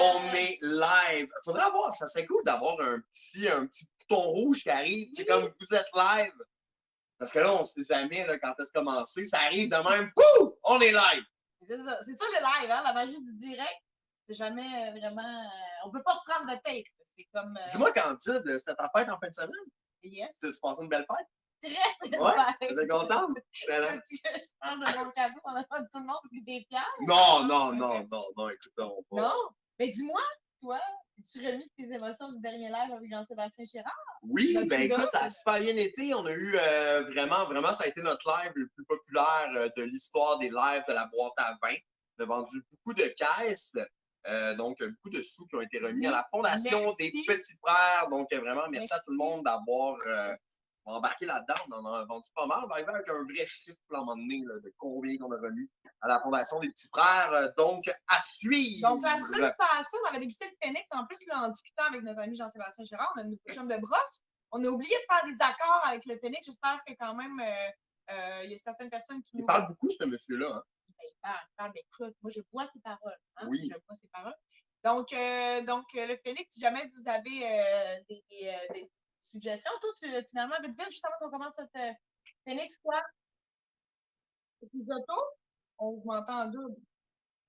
On est live. Faudrait avoir, ça serait cool d'avoir un petit bouton rouge qui arrive, c'est comme vous êtes live. Parce que là, on ne sait jamais là, quand est-ce commencé. Ça arrive de même, pouf, on est live. C'est ça le live, hein, la magie du direct. C'est jamais vraiment. On ne peut pas reprendre de take. C'est comme. Dis-moi, Candide, c'était ta fête en fin de semaine? Yes. Tu passé une belle fête? Très belle fête. T'es contente? Je change de mon cadeau en avant de tout le monde parce que t'es fière? Non, écoute, on va. Non, mais dis-moi, toi, as-tu remis tes émotions du dernier live avec Jean-Sébastien Girard? Oui, ben écoute, ça a super bien été. On a eu vraiment, ça a été notre live le plus populaire de l'histoire des lives de la boîte à vin. On a vendu beaucoup de caisses, donc beaucoup de sous qui ont été remis à la Fondation des Petits Frères. Donc vraiment, merci à tout le monde d'avoir embarqué là-dedans. On en a vendu pas mal. On va arriver avec un vrai chiffre à un moment donné là, de combien on a remis à la Fondation des Petits Frères. Donc, à suivre! Donc, la semaine passée, on avait dégusté le Phoenix. En plus, là, en discutant avec notre ami Jean-Sébastien Girard, on a notre chum de brosse. On a oublié de faire des accords avec le Phoenix. J'espère que quand même, il y a certaines personnes qui nous... Il parle beaucoup, ce monsieur-là. Hein? Il parle, mais écoute, moi, je bois ses paroles. Hein? Oui. Je bois ses paroles. Donc, le Phoenix, si jamais vous avez des suggestions, toi, finalement, vite, juste avant qu'on commence cette Phoenix, quoi? Risotto? On m'entend en double.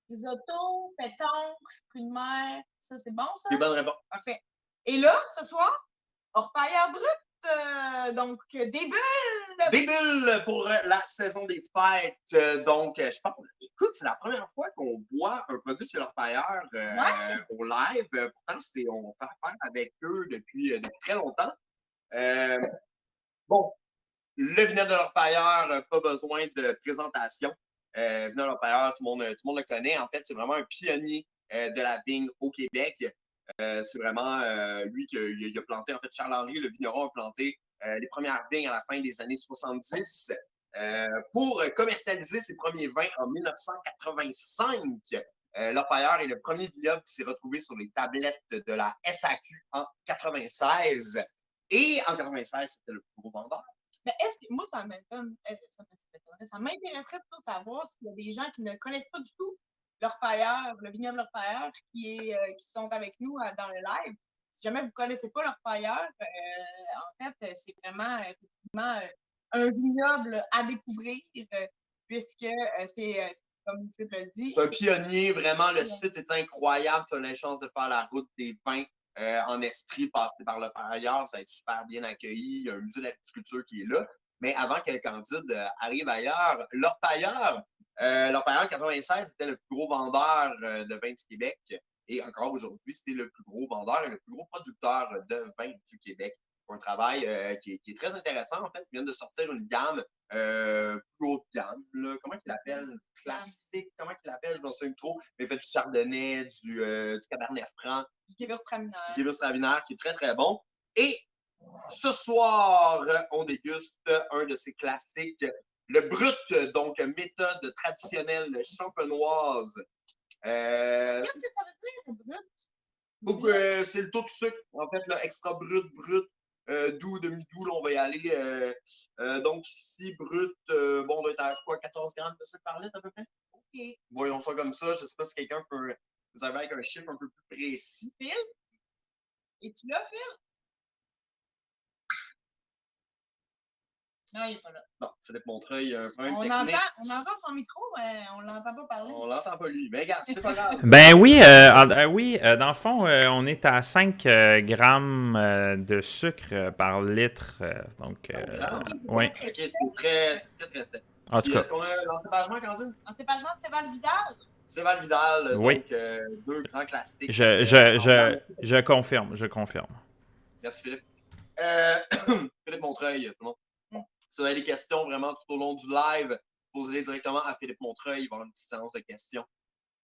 Risotto, pétanque, fruits de mer, ça, c'est bon, ça? C'est bonne réponse. Parfait. Et là, ce soir, orpailleur brut, donc des bulles! Des bulles pour la saison des fêtes. Donc, je pense, écoute, c'est la première fois qu'on boit un produit chez l'orpailleur au live. Pourtant, on fait affaire avec eux depuis très longtemps. Bon, le vinaigre de l'orpailleur, pas besoin de présentation. Vinaigre de l'orpailleur, tout le monde le connaît. En fait, c'est vraiment un pionnier de la vigne au Québec. C'est vraiment lui qui a planté, en fait, Charles-Henri, le vigneron, a planté les premières vignes à la fin des années 70 pour commercialiser ses premiers vins en 1985. L'Orpailleur est le premier vignoble qui s'est retrouvé sur les tablettes de la SAQ en 96. Et en 96, c'était le plus gros vendeur. Mais est-ce que moi, ça m'intéresserait plutôt de savoir s'il y a des gens qui ne connaissent pas du tout l'Orpailleur, le vignoble L'Orpailleur qui sont avec nous dans le live. Si jamais vous ne connaissez pas l'Orpailleur, en fait, c'est vraiment effectivement un vignoble à découvrir puisque c'est comme tu le dis. C'est un pionnier, vraiment. Le site est incroyable. Tu as la chance de faire la route des vins en Estrie, passer par l'Orpailleur. Ça va être super bien accueilli. Il y a un musée de la viticulture qui est là. Mais avant que le Candide arrive ailleurs, l'Orpailleur 96 était le plus gros vendeur de vin du Québec. Et encore aujourd'hui, c'est le plus gros vendeur et le plus gros producteur de vin du Québec. Un travail qui est très intéressant, en fait. Ils viennent de sortir une gamme plus haute gamme. Là. Comment il l'appelle? Classique. Comment il l'appelle? Je ne me souviens trop. Mais il fait du chardonnay, du cabernet franc. Du Gewürztraminer. Du Gewürztraminer qui est très, très bon. Et ce soir, on déguste un de ces classiques, le brut, donc méthode traditionnelle champenoise. Qu'est-ce que ça veut dire, le brut? C'est le taux de sucre, en fait, là, extra brut, doux, demi-doux, là, on va y aller. Donc ici, brut, bon, on doit être à quoi, 14 grammes de sucre par litre à peu près? OK. Voyons ça comme ça. Je ne sais pas si quelqu'un peut vous avez avec un chiffre un peu plus précis. Phil? Es-tu là, Phil? Non, il n'est pas là. Non, Philippe Montreuil, il y a un problème technique. On entend son micro, mais on ne l'entend pas parler. On l'entend pas lui. Mais regarde, c'est pas grave. Ben oui, dans le fond, on est à 5 grammes de sucre par litre. Donc, oui. OK, c'est très sec. En tout cas. Est-ce qu'on a l'encépagement, Candine? L'encépagement, c'est Val Vidal. C'est Val Vidal, oui. Donc deux grands classiques. Je confirme. Merci, Philippe. Philippe Montreuil, tout le monde. Si vous avez des questions vraiment tout au long du live, posez-les directement à Philippe Montreuil. Il va y avoir une petite séance de questions,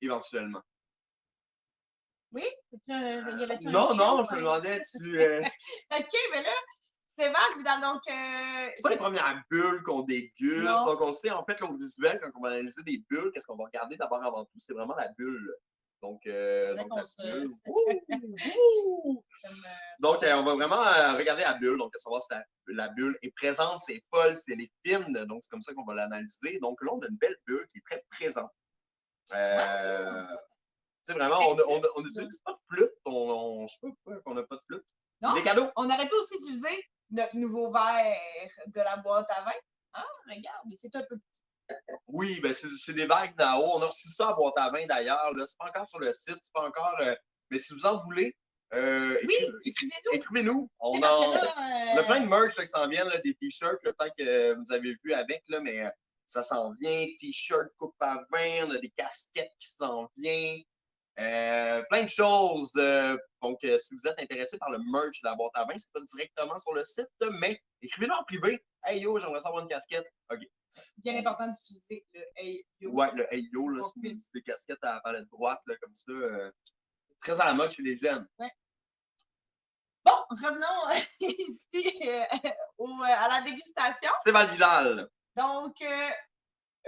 éventuellement. Oui? Non, je me demandais, OK, mais là, c'est Val Vidal, donc... c'est pas les premières bulles qu'on déguste. Non. Donc, on sait, en fait, au visuel, quand on va analyser des bulles, qu'est-ce qu'on va regarder d'abord avant tout? C'est vraiment la bulle. Donc la bulle. Donc, on va vraiment regarder la bulle, donc savoir si la bulle est présente, c'est folle, si elle est fine. Donc, c'est comme ça qu'on va l'analyser. Donc, là, on a une belle bulle qui est très présente. sais, vraiment, on n'utilise pas de flûte. Je sais pas pourquoi on n'a pas de flûte. Non, Des cadeaux. on aurait pu aussi utiliser notre nouveau verre de la boîte à vin. Ah, regarde, mais c'est un peu petit. Oui, ben c'est des verres Nao. On a reçu ça à boîte à vin d'ailleurs. C'est pas encore sur le site, c'est pas encore. Mais si vous en voulez, Oui, écrivez-nous. écrivez-nous. On C'est parce que a plein de merch là, qui s'en viennent, là, des t-shirts, peut-être que vous avez vu avec, là, mais ça s'en vient. T-shirts coupe à vin, on a des casquettes qui s'en viennent. Plein de choses. Donc, si vous êtes intéressé par le merch de la boîte à vin, c'est pas directement sur le site, mais écrivez-nous en privé. Hey yo, j'aimerais savoir une casquette. OK. Bien important d'utiliser le Hey Yo. Ouais, le Hey yo, là, c'est des casquettes à la palette droite, là, comme ça. Très à la mode chez les jeunes. Ouais. Bon, revenons ici à la dégustation. C'est Val Vidal. Donc,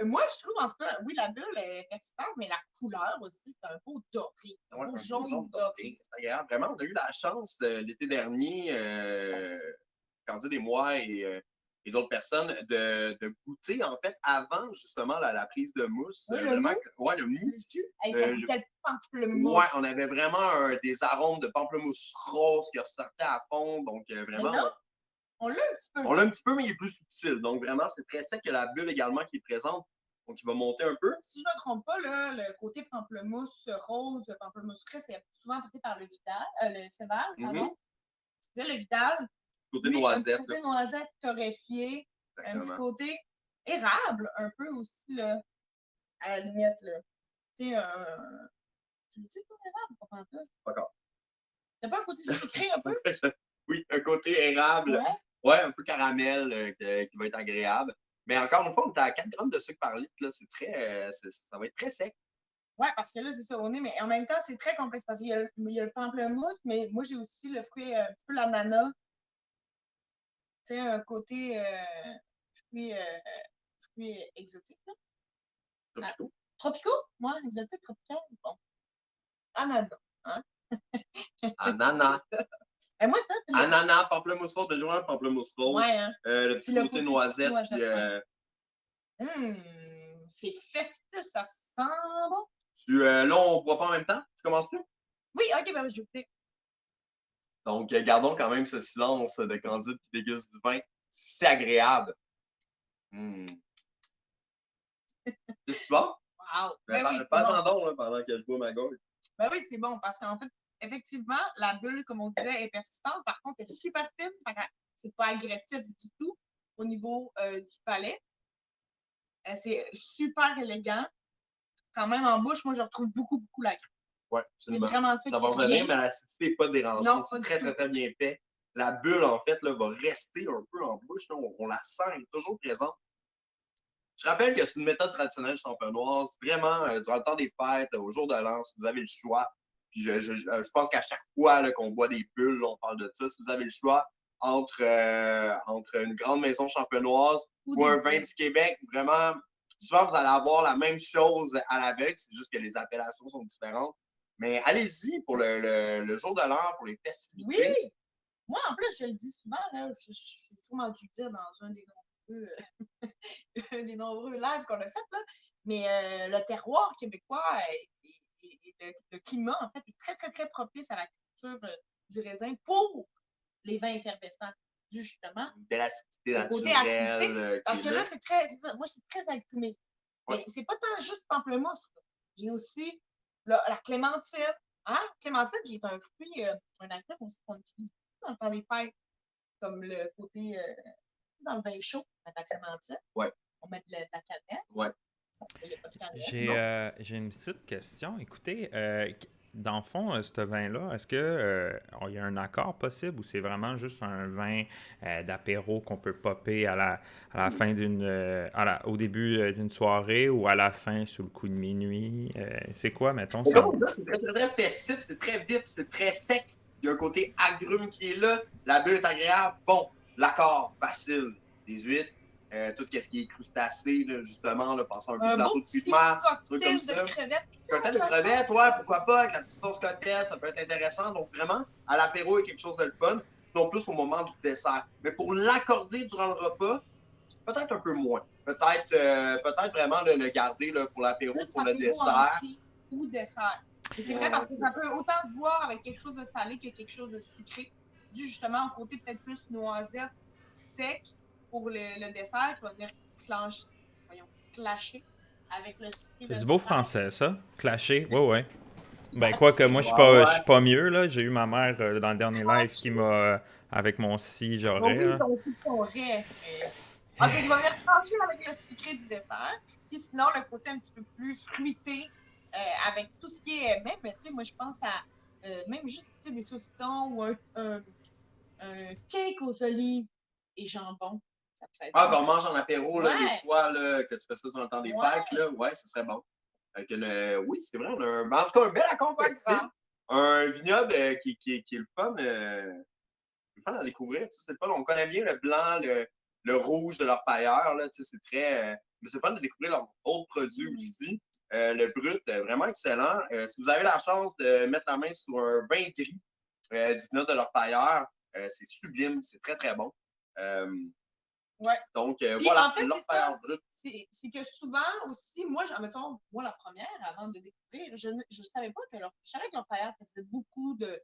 moi, je trouve, en tout cas, oui, la bulle est persistante, mais la couleur aussi, c'est un beau doré. Un beau jaune doré. C'est agréable. Vraiment, on a eu la chance l'été dernier, Candide et moi et d'autres personnes, de goûter, en fait, avant, justement, la prise de mousse. Oui, le mousse. Hey, ça goûtait le pamplemousse. Ouais, on avait vraiment des arômes de pamplemousse rose qui ressortaient à fond. Donc, vraiment. Mais non, on l'a un petit peu. On l'a un petit peu, mais il est plus subtil. Donc, vraiment, c'est très sec. Il y a la bulle également qui est présente. Donc, il va monter un peu. Si je ne me trompe pas, là, le côté pamplemousse rose, pamplemousse frais, c'est souvent apporté par le Vidal, le Céval, pardon. Là, le Vidal, Côté noisette. Un côté noisette torréfié, un petit côté érable, un peu aussi, là, à la limite, là. Tu sais, tu le dis, pas érable, pas pantoute? D'accord. T'as pas un côté sucré, un peu? Oui, un côté érable. Ouais, un peu caramel qui va être agréable. Mais encore une fois, on est à 4 grammes de sucre par litre. Là, ça va être très sec. Oui, parce que là, c'est ça, on est, mais en même temps, c'est très complexe parce qu'il y a le pamplemousse, mais moi, j'ai aussi le fruit, un petit peu l'ananas. Tu sais, un côté fruit exotique, là. Tropicaux. Tropicaux? Moi, exotique, tropical. Bon. Ananas, hein? Ananas. Et moi, ananas, pamplemousse rose, de journal pamplemousse rose. Ouais, hein? Le petit côté noisette. C'est festif, ça sent bon. Là, on ne boit pas en même temps. Tu commences-tu? Oui, ok, ben je vais goûter. Donc, gardons quand même ce silence de Candide qui déguste du vin. C'est agréable. C'est bon? Wow! Ben oui, pas en don pendant que je bois ma gorge. Ben oui, c'est bon parce qu'en fait, effectivement, la bulle, comme on disait, est persistante. Par contre, elle est super fine. C'est pas agressif du tout au niveau du palais. C'est super élégant. Quand même, en bouche, moi, je retrouve beaucoup la crème. Oui, c'est vraiment ça va revenir, mais l'acidité n'est pas dérangeante. C'est très, très, très bien fait. La bulle, en fait, là, va rester un peu en bouche. Là. On la sent, elle est toujours présente. Je rappelle que c'est une méthode traditionnelle champenoise. Vraiment, durant le temps des fêtes, au jour de l'an, si vous avez le choix. Puis je pense qu'à chaque fois qu'on boit des bulles, on parle de ça. Si vous avez le choix entre une grande maison champenoise ou un vin du Québec, vraiment, souvent, vous allez avoir la même chose à l'aveugle. C'est juste que les appellations sont différentes. Mais allez-y pour le jour de l'an, pour les festivités. Oui! Moi, en plus, je le dis souvent, là, je suis sûrement dû le dire dans des nombreux lives qu'on a fait, là, mais le terroir québécois et le climat, en fait, est très, très, très propice à la culture du raisin pour les vins effervescents, dû justement de l'acidité naturelle. Parce que là, c'est ça, moi, c'est très agrumé. Ouais. Mais c'est pas tant juste pamplemousse. J'ai aussi la clémentine. Hein? Clémentine, qui est un fruit, un agrume aussi qu'on utilise beaucoup dans le temps des fêtes, comme le côté dans le vin chaud, on met de la clémentine. Ouais. On met de la cannelle. Ouais. J'ai une petite question. Écoutez, dans le fond, ce vin-là, est-ce que il y a un accord possible ou c'est vraiment juste un vin d'apéro qu'on peut popper à la fin au début d'une soirée ou à la fin sous le coup de minuit? C'est quoi, mettons? C'est très, très, très festif, c'est très vif, c'est très sec. Il y a un côté agrume qui est là. La bulle est agréable. Bon, l'accord facile. 18. Tout ce qui est crustacé, là, justement, là, passant un peu de fruits de mer, trucs comme ça. Cocktail de crevettes, ouais, pourquoi pas, avec la petite sauce cocktail, ça peut être intéressant. Donc, vraiment, à l'apéro, il y a quelque chose de le fun. Sinon, plus au moment du dessert. Mais pour l'accorder durant le repas, peut-être un peu moins. Peut-être vraiment le garder là, pour l'apéro, pour le dessert. Ou dessert. Et c'est vrai parce que ça peut autant se boire avec quelque chose de salé que quelque chose de sucré, dû justement au côté peut-être plus noisette sec pour le dessert qui va venir clasher avec le sucré C'est de du beau dessert. français, ça. Clasher, ouais. Ben, quoi que moi, je Ouais. suis pas mieux, là. J'ai eu ma mère dans le dernier live qui m'a, avec mon si Bon, j'aurais, oui, là. ton tout pourrait, mais... OK, il va venir trancher avec le sucré du dessert. Puis sinon, le côté un petit peu plus fruité, avec tout ce qui est... Même, tu sais, moi, je pense à même juste des saucissons ou un cake aux olives et jambon. Ça peut être Ah, bon. ben on mange en apéro, là, les Ouais. fois là, que tu fais ça sur le temps des Ouais. fêtes, là, ouais, ce serait bon. Oui, c'est vrai, on a en tout cas un bel accompt Pas festif. grave. Un vignoble qui est le fun. Le fun à découvrir. Tu sais, c'est le fun. On connaît bien le blanc, le rouge de leur pailleur. Là, tu sais, c'est très. Mais c'est fun de découvrir leurs autres produits aussi. Le brut, vraiment excellent. Si vous avez la chance de mettre la main sur un vin gris du vignoble de leur pailleur, c'est sublime, c'est très, très bon. Ouais. Donc, Puis, voilà, en fait, leur c'est ça. pailleur brut. C'est que souvent aussi, moi, mettons, moi, la première, avant de découvrir, je ne savais pas que je savais que leur pailleur faisait beaucoup de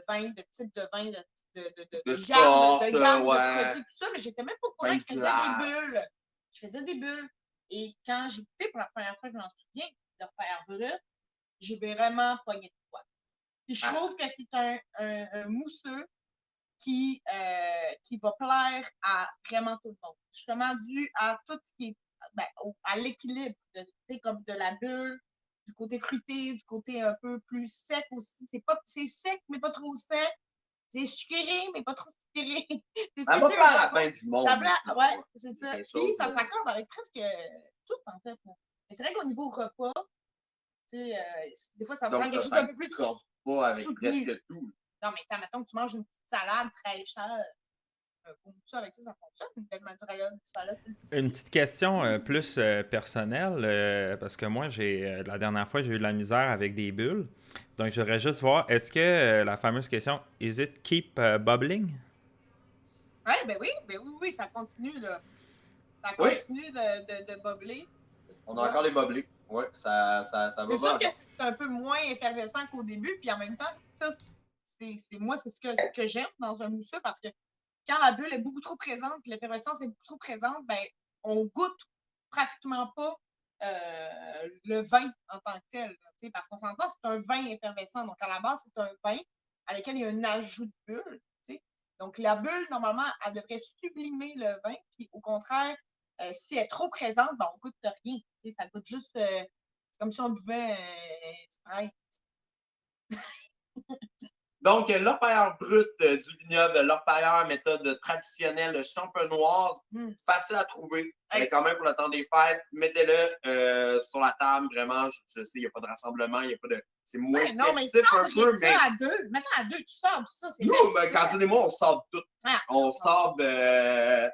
vins, de types de vins, De gamme, sorte, de gamme ouais. de produits, tout ça, mais j'étais même pas au courant Vin qu'ils faisaient des glace. bulles. Ils faisaient des bulles. Et quand j'ai goûté pour la première fois, je m'en souviens, leur pailleur brut, j'ai vraiment pogné de quoi. Puis je trouve que c'est un mousseux qui va plaire à vraiment tout le monde. Justement, dû à tout ce qui est à l'équilibre, comme de la bulle, du côté fruité, du côté un peu plus sec aussi. C'est sec, mais pas trop sec. C'est sucré, mais pas trop sucré. Ça va plaire à la fin du monde. Ouais, c'est ça. Puis ça là. s'accorde avec presque tout, en fait. Mais c'est vrai qu'au niveau repas, des fois, ça va prendre quelque chose d'un peu plus s'accorde pas avec soutenu. presque tout. Non, mais mettons que tu manges une petite salade très chère. Avec ça fonctionne. Une belle mozzarella, Une petite question plus personnelle, parce que moi, la dernière fois, j'ai eu de la misère avec des bulles. Donc, je voudrais juste voir, est-ce que la fameuse question, is it keep bubbling? Ouais, ben oui, ça continue, là. Ça continue de bubbler. On a encore les bubblés. Oui, ça va. C'est sûr que c'est un peu moins effervescent qu'au début, puis en même temps, ça, moi, c'est ce que j'aime dans un mousseux, parce que quand la bulle est beaucoup trop présente, puis l'effervescence est beaucoup trop présente, ben, on goûte pratiquement pas le vin en tant que tel. Parce qu'on s'entend, c'est un vin effervescent. Donc, à la base, c'est un vin à lequel il y a un ajout de bulle. Donc, la bulle, normalement, elle devrait sublimer le vin. Puis, au contraire, si elle est trop présente, ben, on goûte rien. Ça goûte juste comme si on buvait Sprite. Donc, l'orpailleur brut du vignoble, l'orpailleur méthode traditionnelle champenoise, facile à trouver. Quand même, pour le temps des fêtes, mettez-le sur la table. Vraiment, je sais, il n'y a pas de rassemblement, il n'y a pas de. C'est moins festif un peu, mais. À deux. Mettons à deux, tu sors tout ça. Nous, Cantine et moi, on sort tout. On sort de.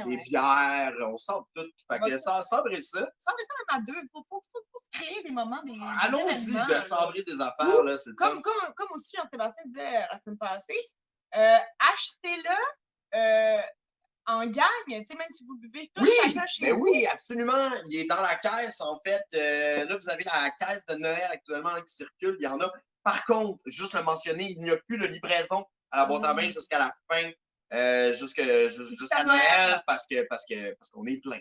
Des bières, on sort tout. Fait que sabrez ça. Sabrez ça même à deux. Il faut se créer des moments, des allons-y de sabrer des affaires, là. C'est comme aussi Jean-Sébastien disait la semaine passée, achetez-le en gagne, même si vous buvez tous chacun chez vous. Oui, absolument. Il est dans la caisse, en fait. Là, vous avez la caisse de Noël actuellement qui circule. Il y en a. Par contre, juste le mentionner, il n'y a plus de livraison à la boîte à vin jusqu'à la fin, jusqu'à Noël, parce qu'on est plein.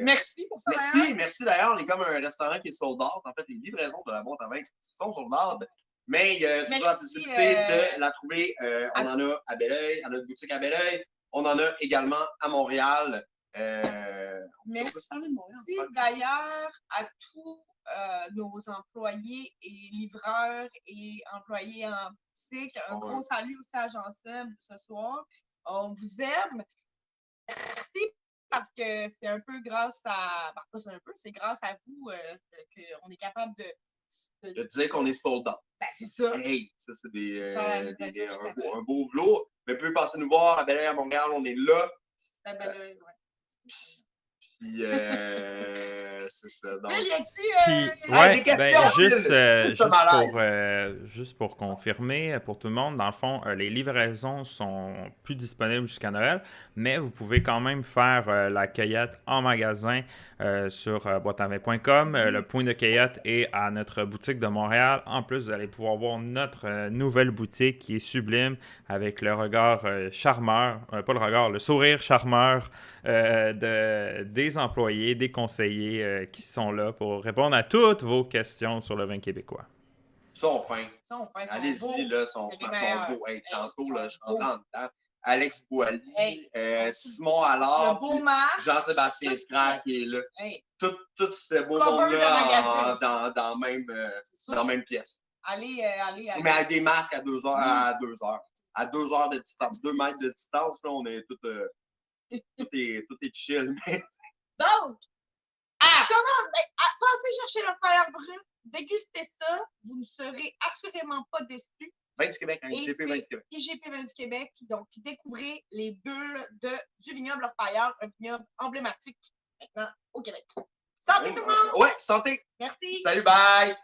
Merci pour ça. Merci d'ailleurs. On est comme un restaurant qui est sold out. En fait, les livraisons de la boîte à vin sont sold out. Mais il y a toujours la possibilité de la trouver. On en a à Belleuil, à notre boutique à Belleuil. On en a également à Montréal. Merci d'ailleurs à tous nos employés et livreurs et employés en boutique. Un gros salut aussi à Jean-Seb ce soir. On vous aime. Merci parce que c'est un peu grâce à... c'est grâce à vous qu'on est capable de dire qu'on est sold out. Ben, c'est ça. Hey, ça, c'est un beau vlog. Mais vous pouvez passer nous voir à Belleuil, à Montréal, on est là. À Belleuil, Puis, c'est ça. Donc, Phil, y a-tu. Puis, Hey, des ouais, ben, questions, juste, Phil! Ça juste pour confirmer pour tout le monde, dans le fond, les livraisons sont plus disponibles jusqu'à Noël, mais vous pouvez quand même faire la cueillette en magasin sur boîteavin.com. Le point de cueillette est à notre boutique de Montréal. En plus, vous allez pouvoir voir notre nouvelle boutique qui est sublime avec le regard charmeur, pas le regard, le sourire charmeur des employés, des conseillers qui sont là pour répondre à toutes vos questions sur le vin québécois. Ils sont fins. Allez-y, Allez-y, là, sont beaux. Hey, tantôt, là, je rentre en dedans. Alex Boily, Simon Allard, le beau Marc, Jean-Sébastien Scrère qui est là. Hey, Tout ce beau cover de monde-là magazine. dans la même pièce. allez. Mais avec des masques à 2 heures. À 2 heures. À 2 heures de distance. 2 mètres de distance, là, on est tout est chill. Mais... Donc, passez chercher le Fire brut, dégustez ça, vous ne serez assurément pas déçus. Vin du Québec, hein, Et IGP Vin du Québec. IGP Vin du Québec, donc découvrez les bulles du vignoble Orpailleur, un vignoble emblématique maintenant au Québec. Santé tout le monde! Ouais, santé! Merci! Salut, bye!